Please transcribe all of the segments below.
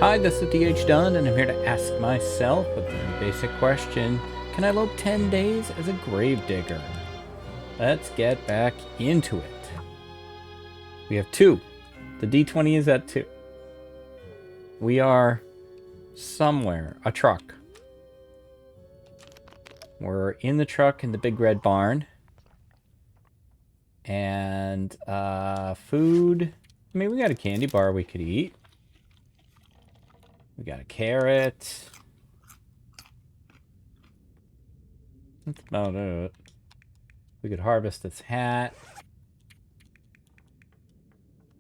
Hi, this is Dunn, and I'm here to ask myself a very basic question. Can I lope 10 days as a gravedigger? Let's get back into it. We have 2. The D20 is at 2. We are somewhere. A truck. We're in the truck in the big red barn. And food. I mean, we got a candy bar we could eat. We got a carrot. That's about it. We could harvest this hat.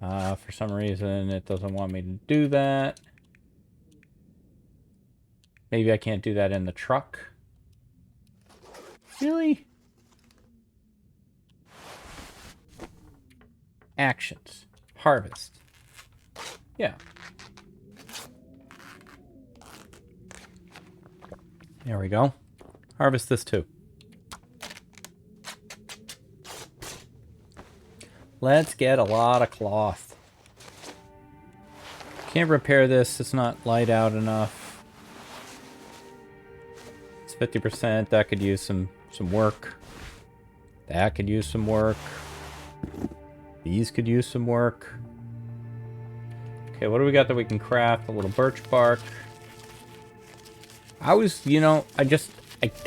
For some reason, it doesn't want me to do that. Maybe I can't do that in the truck. Really? Actions. Harvest. Yeah. There we go. Harvest this too. Let's get a lot of cloth. Can't repair this. It's not light out enough. It's 50%. That could use some work. That could use some work. These could use some work. Okay, what do we got that we can craft? A little birch bark. I was, you know, I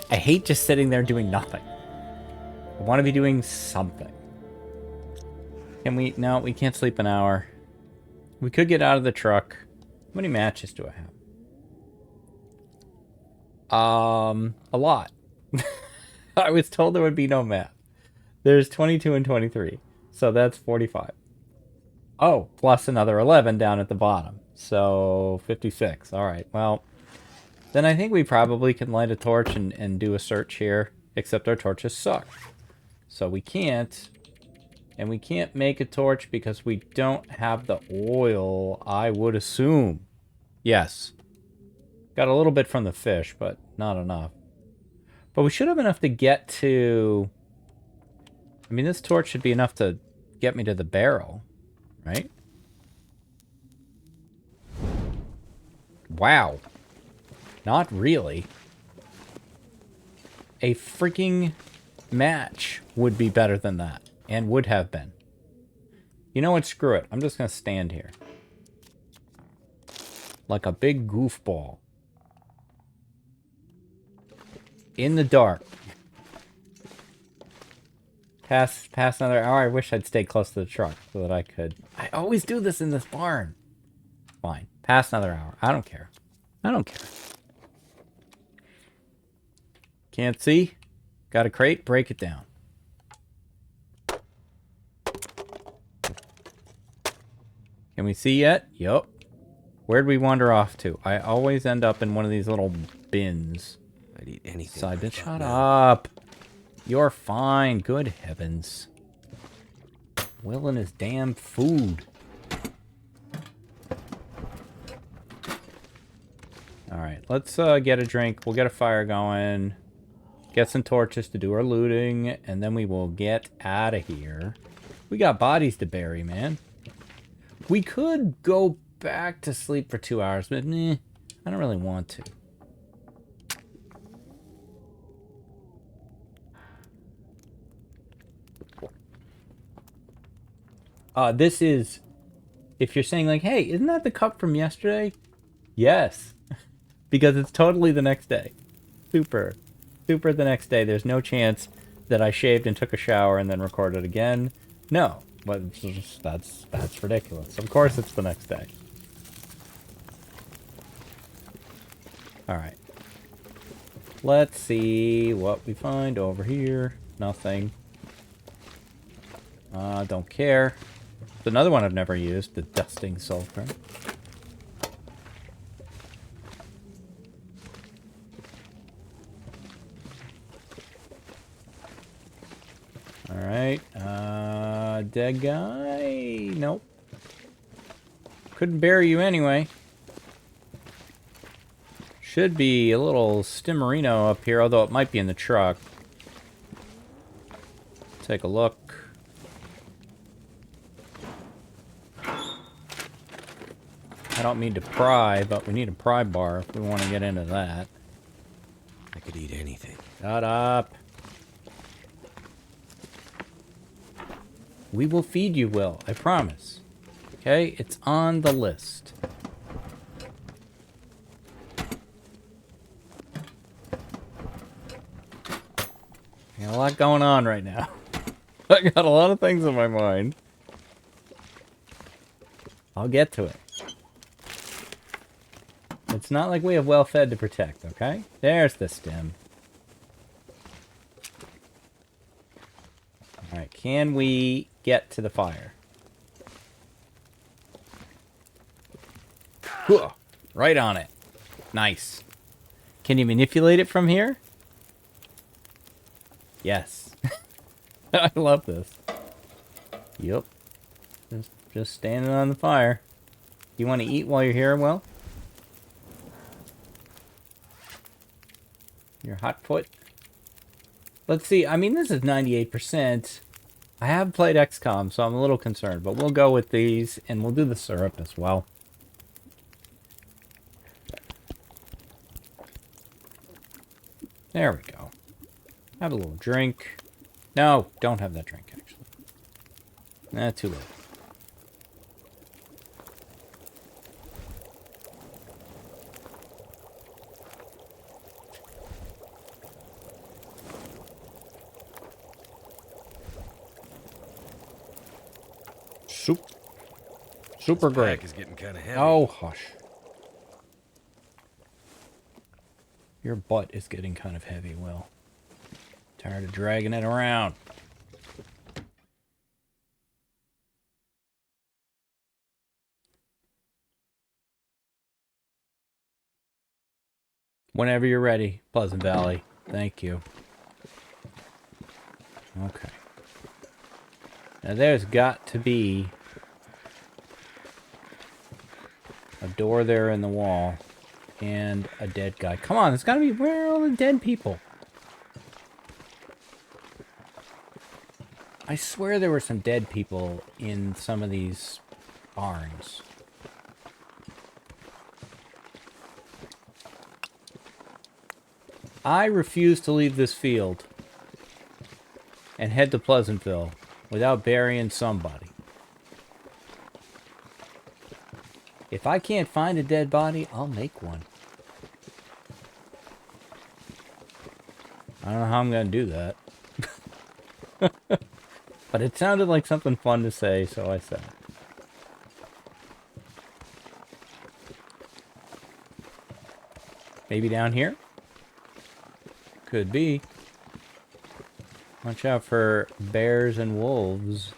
hate just sitting there doing nothing. I want to be doing something. Can we? No, we can't sleep an hour. We could get out of the truck. How many matches do I have? A lot. I was told there would be no math. There's 22 and 23. So that's 45. Oh, plus another 11 down at the bottom. So 56. All right, well, then I think we probably can light a torch and do a search here. Except our torches suck. So we can't. And we can't make a torch because we don't have the oil, I would assume. Yes. Got a little bit from the fish, but not enough. But we should have enough to get to... I mean, this torch should be enough to get me to the barrel, right? Wow. Not really. A freaking match would be better than that. And would have been. You know what? Screw it. I'm just going to stand here. Like a big goofball. In the dark. Pass another hour. I wish I'd stayed close to the truck so that I could... I always do this in this barn. Fine. Pass another hour. I don't care. I don't care. Can't see? Got a crate? Break it down. Can we see yet? Yup. Where'd we wander off to? I always end up in one of these little bins. I'd eat anything. Side bin. Shut up. You're fine. Good heavens. Will and his damn food. Alright, let's get a drink. We'll get a fire going. Get some torches to do our looting. And then we will get out of here. We got bodies to bury, man. We could go back to sleep for 2 hours, but I don't really want to. This is, if you're saying like, hey, isn't that the cup from yesterday? Yes, because it's totally the next day. Super the next day. There's no chance that I shaved and took a shower and then recorded again. No. But it's just, that's ridiculous. Of course it's the next day. Alright. Let's see what we find over here. Nothing. Don't care. It's another one I've never used, the dusting sulfur. Alright, dead guy? Nope. Couldn't bury you anyway. Should be a little stimmerino up here, although it might be in the truck. Take a look. I don't mean to pry, but we need a pry bar if we want to get into that. I could eat anything. Shut up. We will feed you, Will. I promise. Okay? It's on the list. Got a lot going on right now. I got a lot of things in my mind. I'll get to it. It's not like we have well-fed to protect, okay? There's the stem. Alright, can we get to the fire? Right on it. Nice. Can you manipulate it from here? Yes. I love this. Yep. Just standing on the fire. You want to eat while you're here, Will? Your hot foot? Let's see. I mean, this is 98%. I have played XCOM, so I'm a little concerned. But we'll go with these, and we'll do the syrup as well. There we go. Have a little drink. No, don't have that drink, actually. Nah, too late. Super great. Pack is getting kind of heavy. Oh, hush. Your butt is getting kind of heavy, Will. Tired of dragging it around. Whenever you're ready, Pleasant Valley. Thank you. Okay. Now there's got to be a door there in the wall and a dead guy. Come on, there's got to be... Where are all the dead people? I swear there were some dead people in some of these barns. I refuse to leave this field and head to Pleasantville without burying somebody. If I can't find a dead body, I'll make one. I don't know how I'm going to do that. But it sounded like something fun to say, so I said it. Maybe down here? Could be. Watch out for bears and wolves.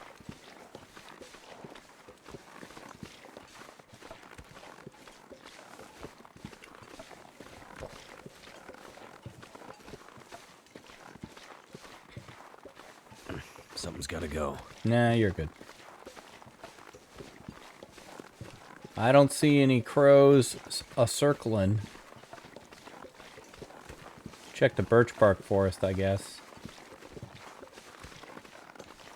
Something's gotta go. Nah, you're good. I don't see any crows a-circling. Check the birch bark forest, I guess.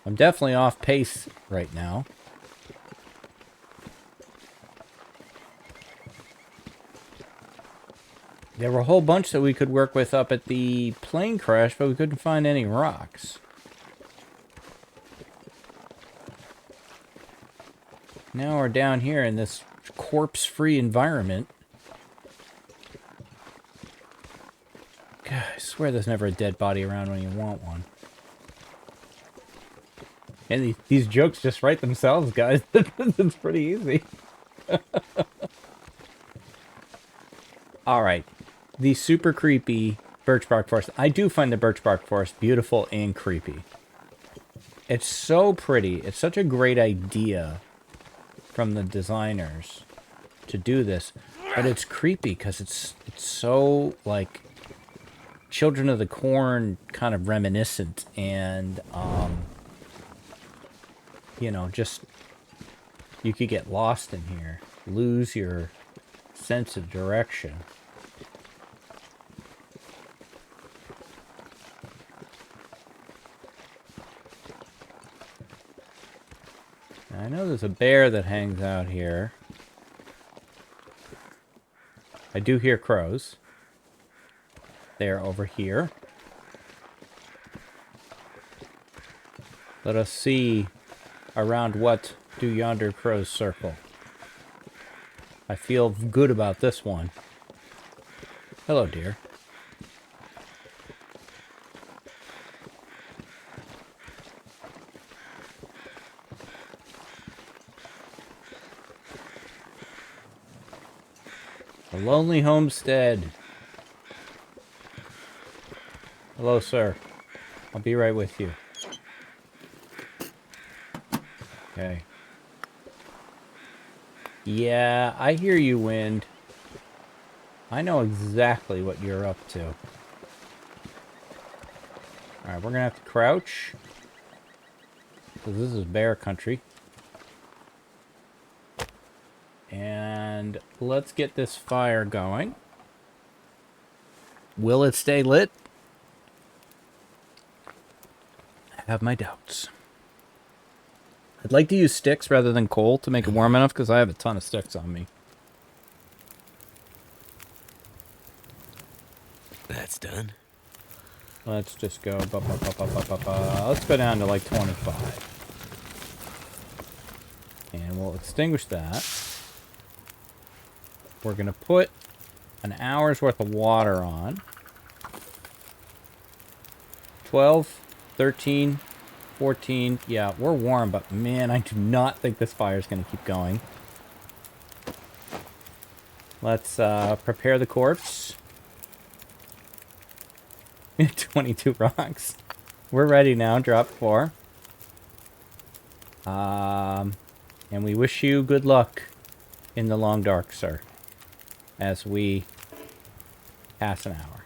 I'm definitely off pace right now. There were a whole bunch that we could work with up at the plane crash, but we couldn't find any rocks. Now we're down here in this corpse-free environment. God, I swear there's never a dead body around when you want one. And these jokes just write themselves, guys. It's pretty easy. Alright. The super creepy birch bark forest. I do find the birch bark forest beautiful and creepy. It's so pretty. It's such a great idea from the designers to do this. But it's creepy because it's so, like, Children of the Corn kind of reminiscent. And, you know, just... You could get lost in here. Lose your sense of direction. I know there's a bear that hangs out here. I do hear crows. They're over here. Let us see around what do yonder crows circle. I feel good about this one. Hello, dear. A lonely homestead. Hello, sir. I'll be right with you. Okay. Yeah, I hear you, wind. I know exactly what you're up to. Alright, we're gonna have to crouch. Because this is bear country. And let's get this fire going. Will it stay lit? I have my doubts. I'd like to use sticks rather than coal to make it warm enough because I have a ton of sticks on me. That's done. Let's just go. Let's go down to like 25. And we'll extinguish that. We're going to put an hour's worth of water on. 12, 13, 14. Yeah, we're warm, but man, I do not think this fire is going to keep going. Let's prepare the corpse. 22 rocks. We're ready now. Drop 4. And we wish you good luck in the long dark, sir, as we pass an hour.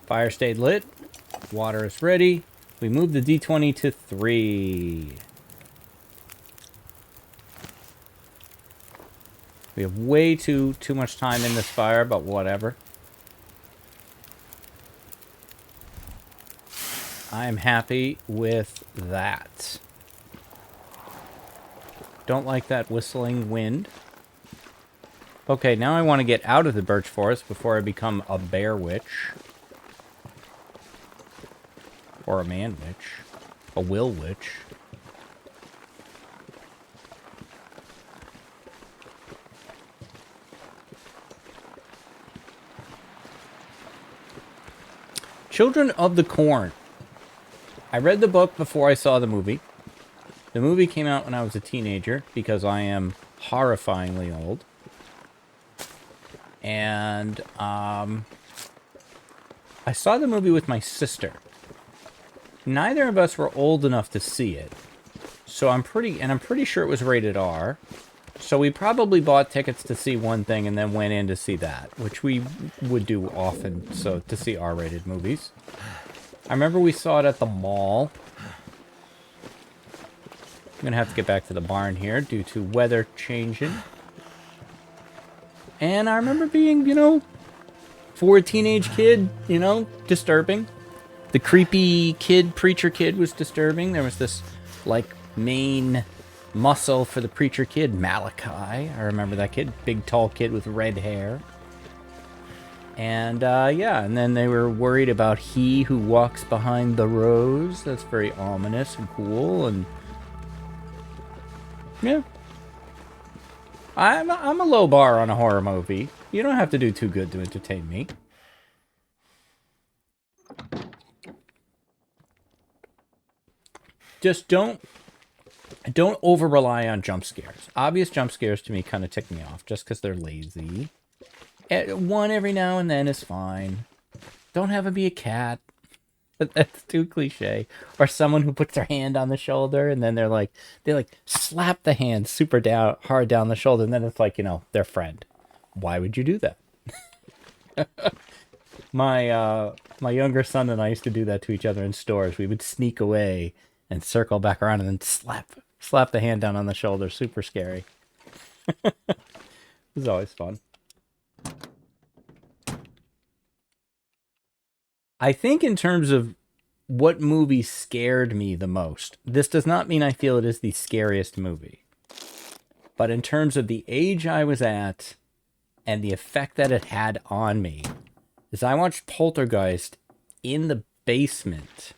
Fire stayed lit. Water is ready. We move the D20 to 3. We have way too much time in this fire, but whatever. I am happy with that. Don't like that whistling wind. Okay, now I want to get out of the birch forest before I become a bear witch. Or a man witch. A will witch. Children of the Corn. I read the book before I saw the movie. The movie came out when I was a teenager because I am horrifyingly old. And I saw the movie with my sister. Neither of us were old enough to see it. So I'm pretty sure it was rated R. So we probably bought tickets to see one thing and then went in to see that, which we would do often, so to see R-rated movies. I remember we saw it at the mall. I'm gonna have to get back to the barn here due to weather changing. And I remember being, for a teenage kid, disturbing. The creepy preacher kid was disturbing. There was this, main muscle for the preacher kid, Malachi. I remember that kid. Big, tall kid with red hair. And, yeah, and then they were worried about he who walks behind the rose. That's very ominous and cool, and... yeah. I'm a low bar on a horror movie. You don't have to do too good to entertain me. Just don't over-rely on jump scares. Obvious jump scares to me kind of tick me off just because they're lazy. One every now and then is fine. Don't have it be a cat. That's too cliche. Or someone who puts their hand on the shoulder and then they slap the hand super hard down the shoulder and then it's like, their friend. Why would you do that? My younger son and I used to do that to each other in stores. We would sneak away and circle back around and then slap the hand down on the shoulder. Super scary. It was always fun. I think in terms of what movie scared me the most, this does not mean I feel it is the scariest movie. But in terms of the age I was at and the effect that it had on me, is I watched Poltergeist in the basement,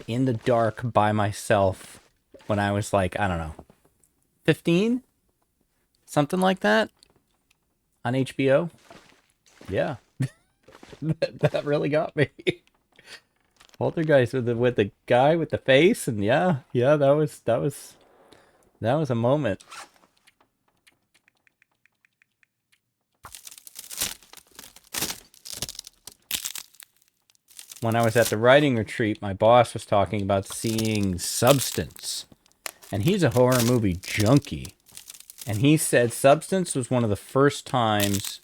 in the dark by myself when I was like, I don't know, 15? Something like that? On HBO? Yeah. that really got me. Poltergeist with the guy with the face, and yeah, that was a moment. When I was at the writing retreat, my boss was talking about seeing Substance. And he's a horror movie junkie. And he said Substance was one of the first times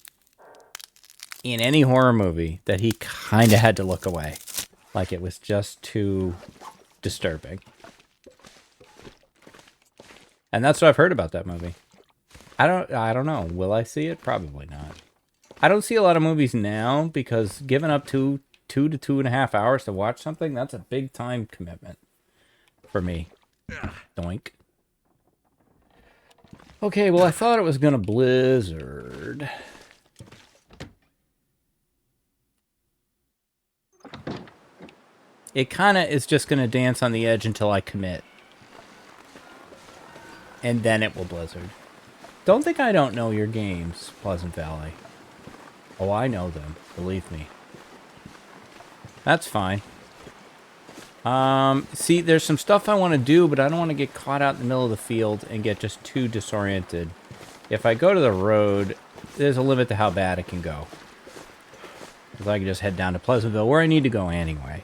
in any horror movie that he kind of had to look away. Like it was just too disturbing. And that's what I've heard about that movie. I don't know. Will I see it? Probably not. I don't see a lot of movies now because giving up 2 to 2.5 hours to watch something, that's a big time commitment for me. Doink. Okay, well, I thought it was gonna blizzard. It kind of is just gonna dance on the edge until I commit. And then it will blizzard. Don't think I don't know your games, Pleasant Valley. Oh, I know them. Believe me. That's fine. See, there's some stuff I want to do, but I don't want to get caught out in the middle of the field and get just too disoriented. If I go to the road, there's a limit to how bad it can go. Because I can just head down to Pleasantville, where I need to go anyway.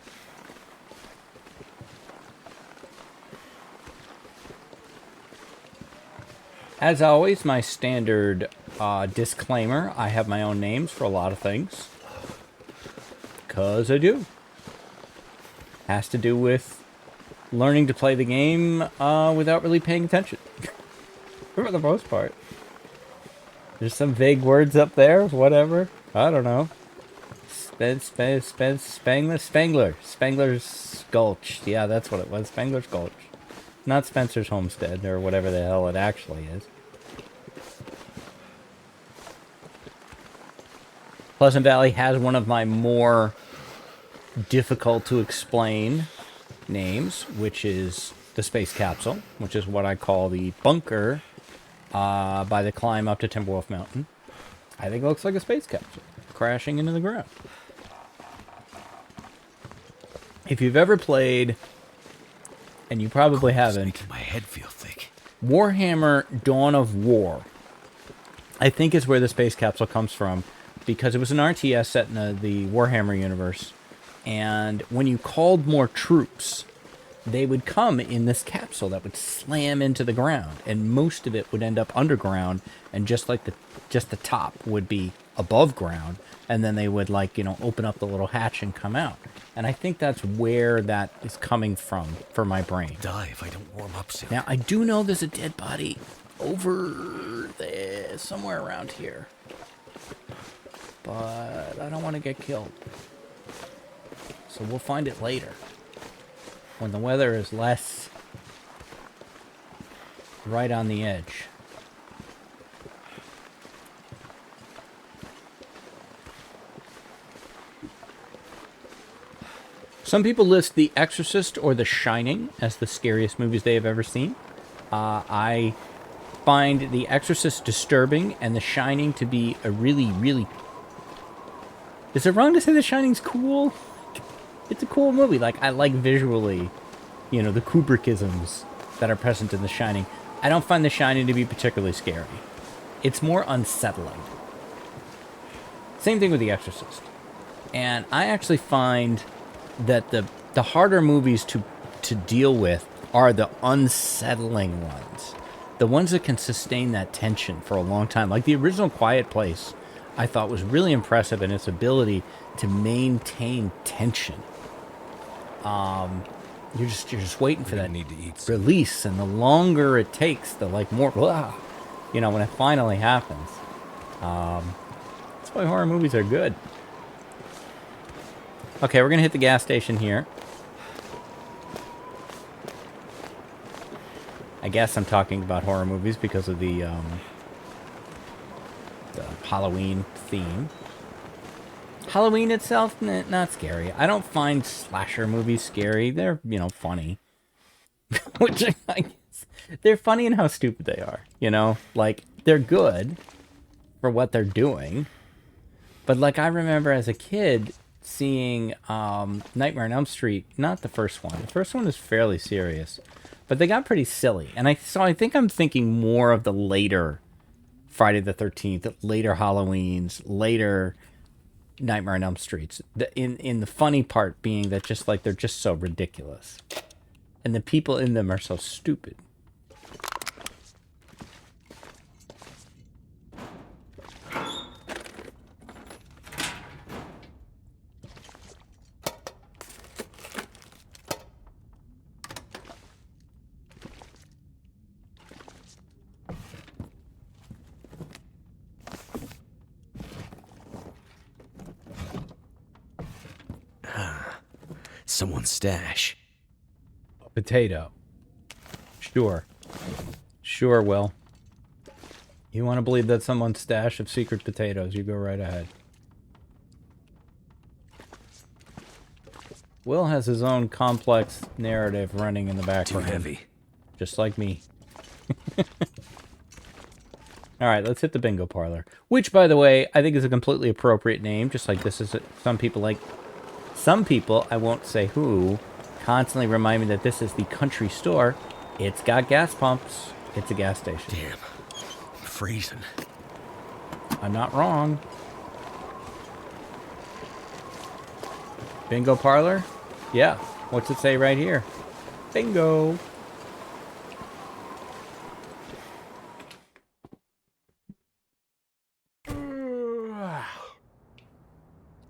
As always, my standard disclaimer, I have my own names for a lot of things. Because I do. Has to do with learning to play the game without really paying attention. For the most part. There's some vague words up there, whatever. I don't know. Spangler's Gulch. Yeah, that's what it was. Spangler's Gulch. Not Spencer's Homestead, or whatever the hell it actually is. Pleasant Valley has one of my more difficult to explain names, which is the space capsule, which is what I call the bunker by the climb up to Timberwolf Mountain. I think it looks like a space capsule crashing into the ground. If you've ever played, and you probably haven't, making my head feel thick. Warhammer Dawn of War, I think is where the space capsule comes from, because it was an RTS set in the Warhammer universe. And when you called more troops, they would come in this capsule that would slam into the ground, and most of it would end up underground, and just the top would be above ground, and then they would, like, you know, open up the little hatch and come out. And I think that's where that is coming from for my brain. Die if I don't warm up soon. Now, I do know there's a dead body over there, somewhere around here. But I don't want to get killed. So we'll find it later. When the weather is less right on the edge. Some people list The Exorcist or The Shining as the scariest movies they have ever seen. I find The Exorcist disturbing and The Shining to be a really, really... Is it wrong to say The Shining's cool? It's a cool movie. Like, I like visually, you know, the Kubrickisms that are present in The Shining. I don't find The Shining to be particularly scary. It's more unsettling. Same thing with The Exorcist. And I actually find that the harder movies to deal with are the unsettling ones. The ones that can sustain that tension for a long time. Like the original Quiet Place, I thought was really impressive in its ability to maintain tension. You're just waiting for that need to eat release, and the longer it takes, the like more, blah, you know, when it finally happens. That's why horror movies are good. Okay, we're gonna hit the gas station here. I I guess I'm talking about horror movies because of the Halloween theme. Halloween itself, not scary. I don't find slasher movies scary. They're, you know, funny. Which I guess they're funny in how stupid they are, you know? Like, they're good for what they're doing. But, like, I remember as a kid seeing Nightmare on Elm Street, not the first one. The first one is fairly serious. But they got pretty silly. And I think I'm thinking more of the later Friday the 13th, later Halloweens, later Nightmare on Elm Streets. In the funny part being that just, like, they're just so ridiculous. And the people in them are so stupid. Someone's stash. A potato. Sure. Sure, Will. You want to believe that's someone's stash of secret potatoes, you go right ahead. Will has his own complex narrative running in the background. Too heavy. Just like me. Alright, let's hit the bingo parlor. Which, by the way, I think is a completely appropriate name. Just like this is some people, I won't say who, constantly remind me that this is the country store. It's got gas pumps. It's a gas station. Damn. I'm freezing. I'm not wrong. Bingo parlor? Yeah. What's it say right here? Bingo.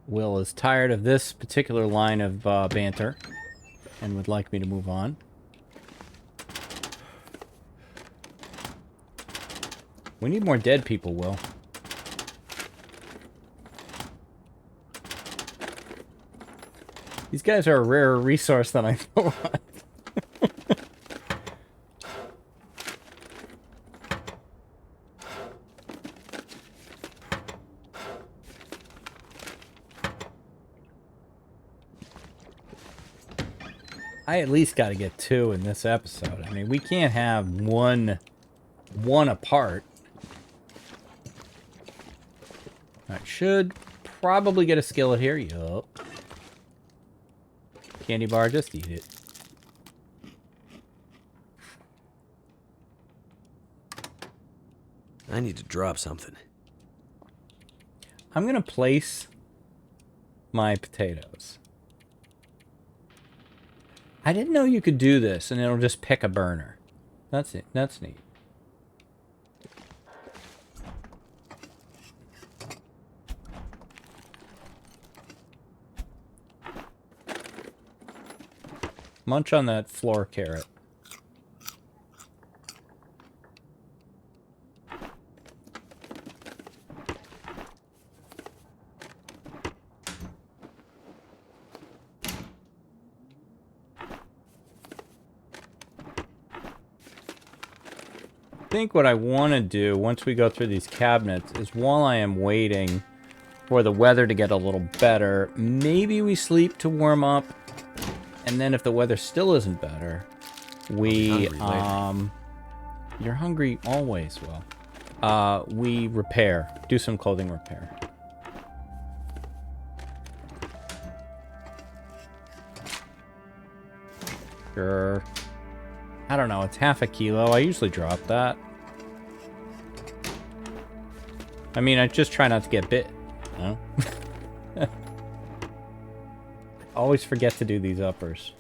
Will is tired of this particular line of banter and would like me to move on. We need more dead people, Will. These guys are a rarer resource than I thought. I at least got to get 2 in this episode. I mean, we can't have one apart. I should probably get a skillet here. Yup. Candy bar, just eat it. I need to drop something. I'm going to place my potatoes. I didn't know you could do this and it'll just pick a burner. That's it. That's neat. Munch on that floor carrot. I think what I want to do once we go through these cabinets is while I am waiting for the weather to get a little better, maybe we sleep to warm up, and then if the weather still isn't better, we you're hungry always, Will. We repair, do some clothing repair. Sure. I don't know, it's half a kilo. I usually drop that. I mean, I just try not to get bit. You know? Always forget to do these uppers.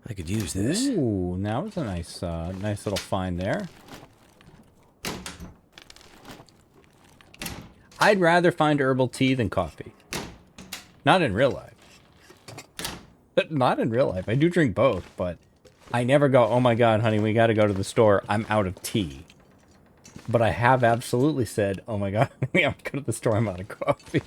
I could use this. Ooh, now it's a nice, nice little find there. I'd rather find herbal tea than coffee. Not in real life. But not in real life. I do drink both, but I never go, oh my god, honey, we gotta go to the store. I'm out of tea. But I have absolutely said, oh my god, we have to go to the store. I'm out of coffee.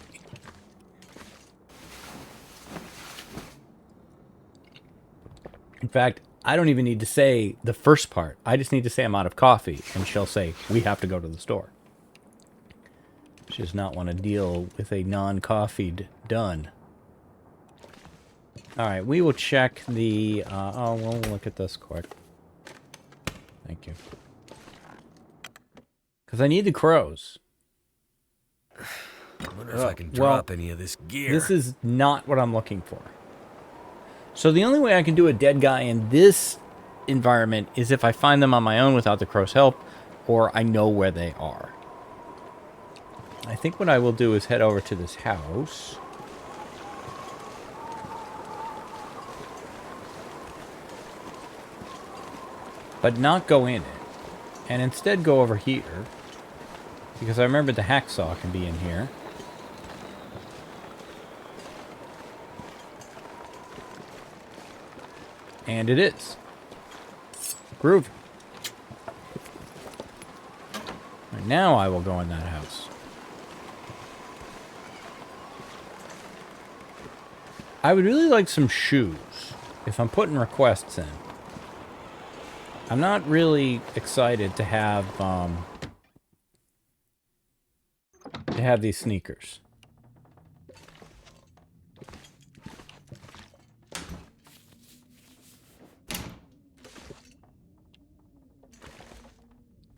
fact, I don't even need to say the first part. I just need to say I'm out of coffee, and she'll say, we have to go to the store. She does not want to deal with a non-coffeed Dunn. Alright, we will check the... oh, we'll look at this quick. Thank you. Because I need the crows. I wonder if I can drop any of this gear. This is not what I'm looking for. So the only way I can do a dead guy in this environment is if I find them on my own without the crow's help, or I know where they are. I think what I will do is head over to this house. But not go in it. And instead go over here. Because I remember the hacksaw can be in here. And it is. Groove. Right, now I will go in that house. I would really like some shoes. If I'm putting requests in. I'm not really excited to have these sneakers.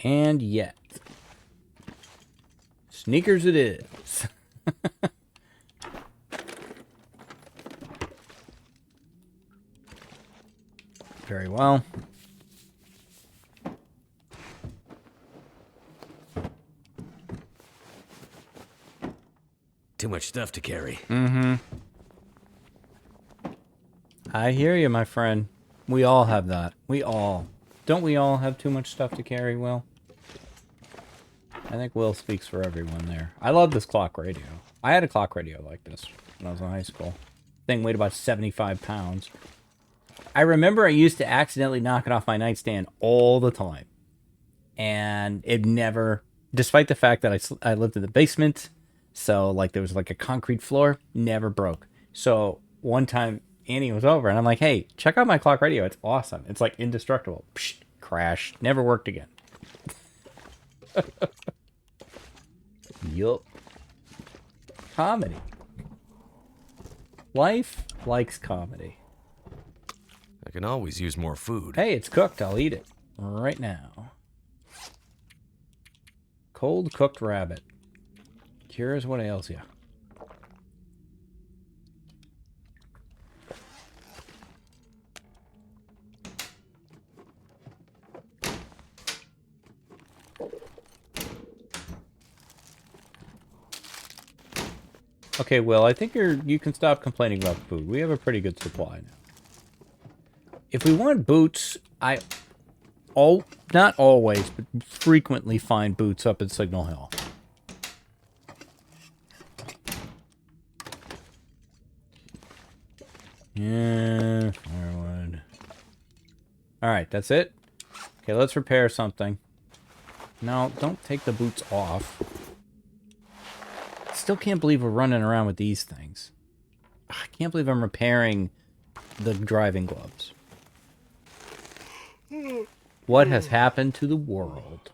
And yet, sneakers it is. Very well. Too much stuff to carry. Mm-hmm. I hear you, my friend. We all have that. We all. Don't we all have too much stuff to carry, Will? I think Will speaks for everyone there. I love this clock radio. I had a clock radio like this when I was in high school. Thing weighed about 75 pounds. I remember I used to accidentally knock it off my nightstand all the time. And it never, despite the fact that I lived in the basement, so like there was like a concrete floor, never broke. So one time Annie was over and I'm like, hey, check out my clock radio. It's awesome. It's like indestructible. Psh, crash. Never worked again. Yup. Comedy. Life likes comedy. I can always use more food. Hey, it's cooked. I'll eat it right now. Cold cooked rabbit. Cures what ails you. Okay, Will, I think you can stop complaining about food. We have a pretty good supply now. If we want boots, not always, but frequently find boots up at Signal Hill. Yeah, firewood. Alright, that's it? Okay, let's repair something. No, don't take the boots off. Still can't believe we're running around with these things. I can't believe I'm repairing the driving gloves. What has happened to the world?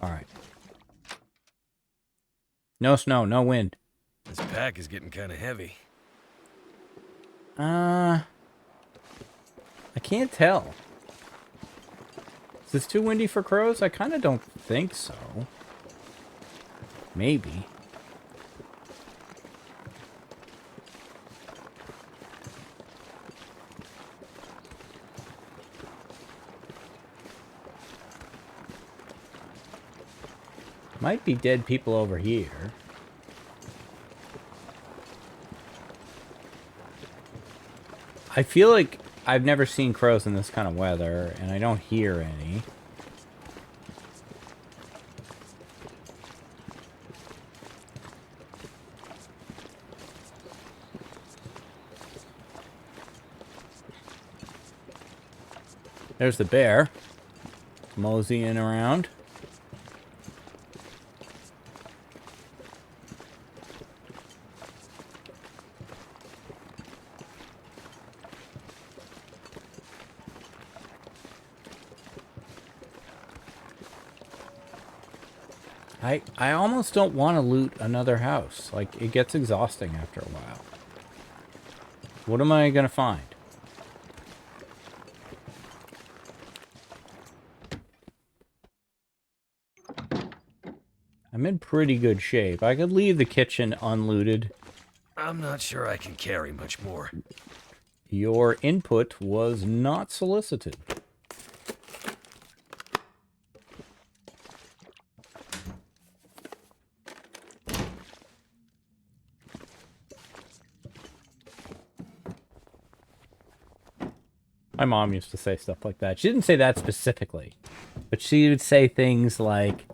Alright. No snow, no wind. This pack is getting kind of heavy. I can't tell. Is this too windy for crows? I kind of don't think so. Maybe. Might be dead people over here. I feel like I've never seen crows in this kind of weather, and I don't hear any. There's the bear. Moseying around. I almost don't want to loot another house. Like, it gets exhausting after a while. What am I going to find? I'm in pretty good shape. I could leave the kitchen unlooted. I'm not sure I can carry much more. Your input was not solicited. My mom used to say stuff like that. She didn't say that specifically, but she would say things like,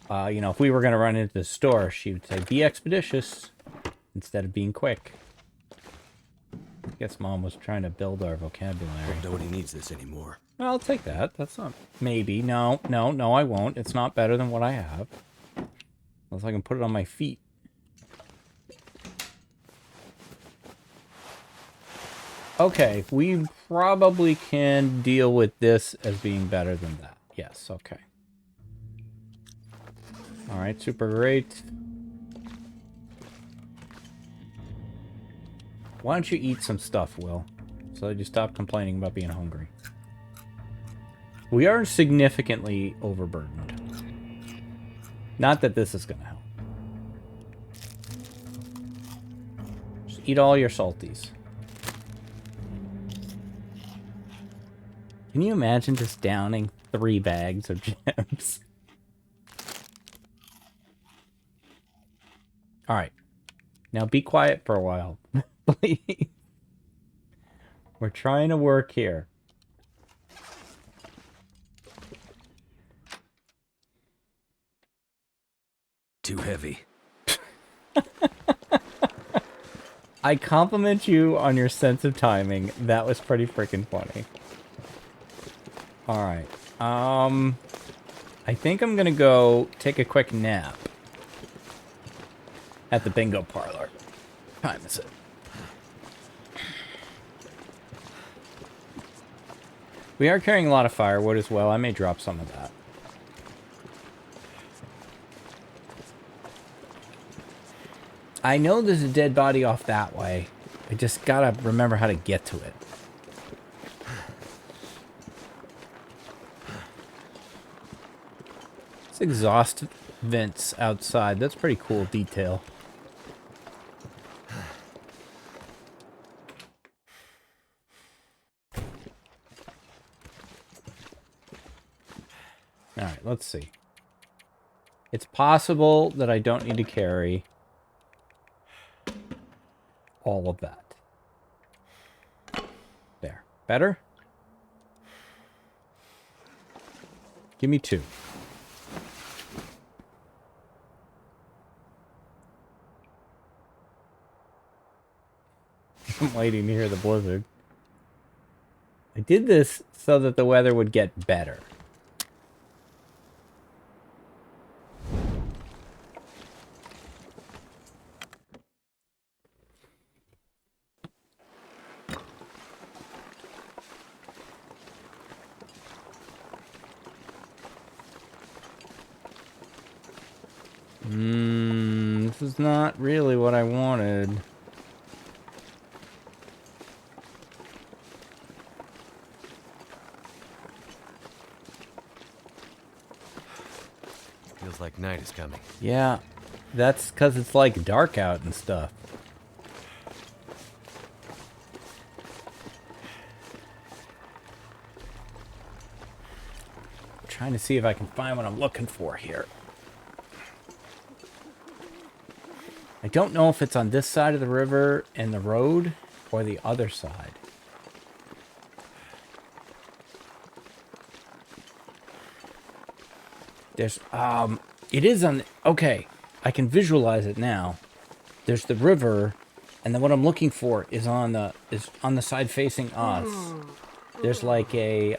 you know, if we were going to run into the store, she would say, be expeditious instead of being quick. I guess Mom was trying to build our vocabulary. Nobody needs this anymore. Well, I'll take that. That's not... Maybe. No, I won't. It's not better than what I have. Unless I can put it on my feet. Okay, we probably can deal with this as being better than that. Yes, okay. Alright, super great. Why don't you eat some stuff, Will? So that you stop complaining about being hungry. We are significantly overburdened. Not that this is going to help. Just eat all your salties. Can you imagine just downing 3 bags of gems? Alright. Now be quiet for a while. Please. We're trying to work here. Too heavy. I compliment you on your sense of timing. That was pretty freaking funny. Alright. I think I'm gonna go take a quick nap at the bingo parlor. What time is it? We are carrying a lot of firewood as well. I may drop some of that. I know there's a dead body off that way. I just gotta remember how to get to it. It's exhaust vents outside. That's pretty cool detail. Alright, let's see. It's possible that I don't need to carry all of that. There. Better? Give me 2. I'm waiting to hear the blizzard. I did this so that the weather would get better. This is not really what I wanted. Feels like night is coming. Yeah, that's because it's like dark out and stuff. I'm trying to see if I can find what I'm looking for here. I don't know if it's on this side of the river and the road or the other side. There's, it is on, okay, I can visualize it now. There's the river, and then what I'm looking for is on the side facing us. There's like a,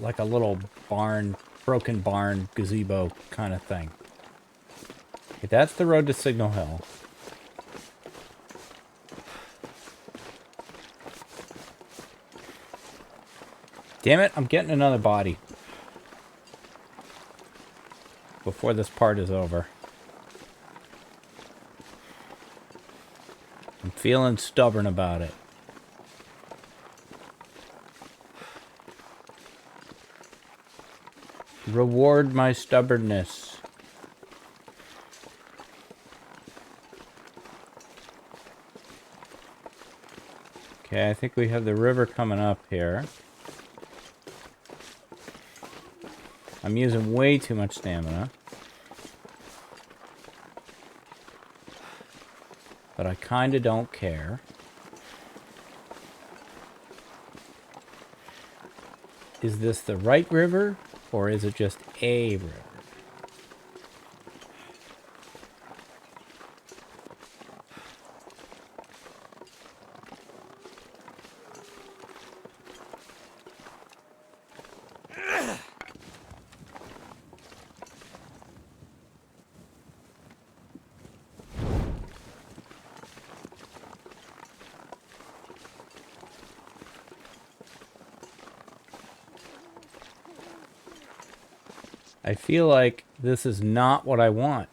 like a little barn, broken barn, gazebo kind of thing. Okay, that's the road to Signal Hill. Damn it, I'm getting another body. Before this part is over. I'm feeling stubborn about it. Reward my stubbornness. Okay, I think we have the river coming up here. I'm using way too much stamina. But I kinda don't care. Is this the right river? Or is it just a river? I feel like this is not what I want.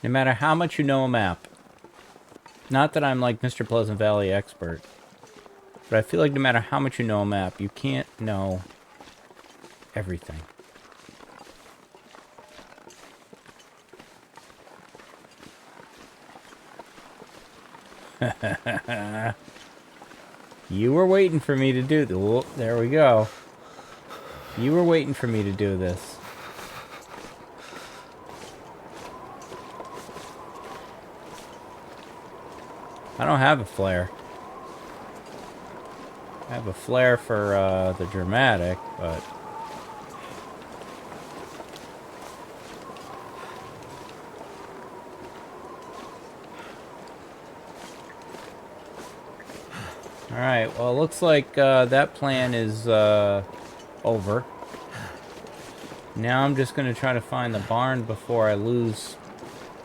No matter how much you know a map. Not that I'm like Mr. Pleasant Valley expert. But I feel like no matter how much you know a map, you can't know everything. You were waiting for me to do this. Oh, there we go. You were waiting for me to do this. I don't have a flare. I have a flare for the dramatic, but... Alright, well it looks like that plan is over. Now I'm just going to try to find the barn before I lose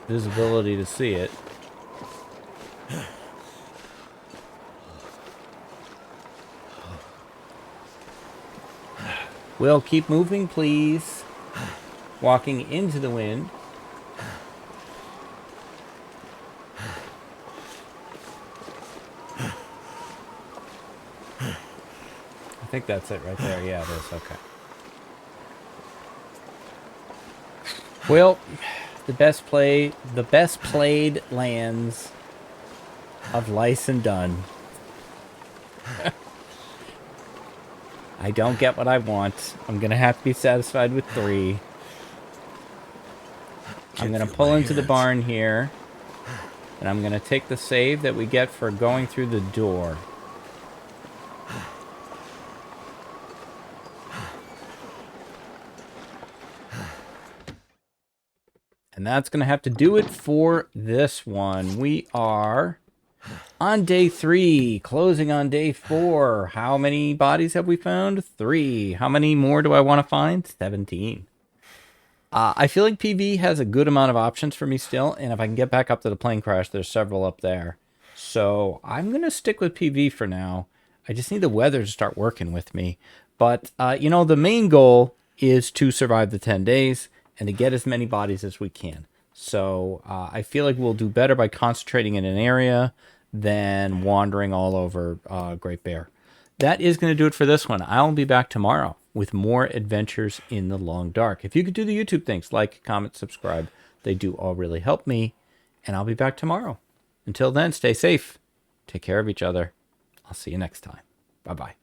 visibility to see it. Will, keep moving, please. Walking into the wind. I think that's it right there. Yeah, it is. Okay. Well, the best played lands of Lice and Dunn. I don't get what I want. I'm going to have to be satisfied with 3. I'm going to pull into the barn here. And I'm going to take the save that we get for going through the door. And that's going to have to do it for this one. We are on day 3, closing on day 4. How many bodies have we found? 3. How many more do I want to find? 17. I feel like PV has a good amount of options for me still, and if I can get back up to the plane crash, there's several up there. So I'm going to stick with PV for now. I just need the weather to start working with me. But, you know, the main goal is to survive the 10 days and to get as many bodies as we can. So I feel like we'll do better by concentrating in an area than wandering all over Great Bear. That is going to do it for this one. I'll be back tomorrow with more adventures in the long dark. If you could do the YouTube things, like, comment, subscribe, they do all really help me. And I'll be back tomorrow. Until then, stay safe. Take care of each other. I'll see you next time. Bye-bye.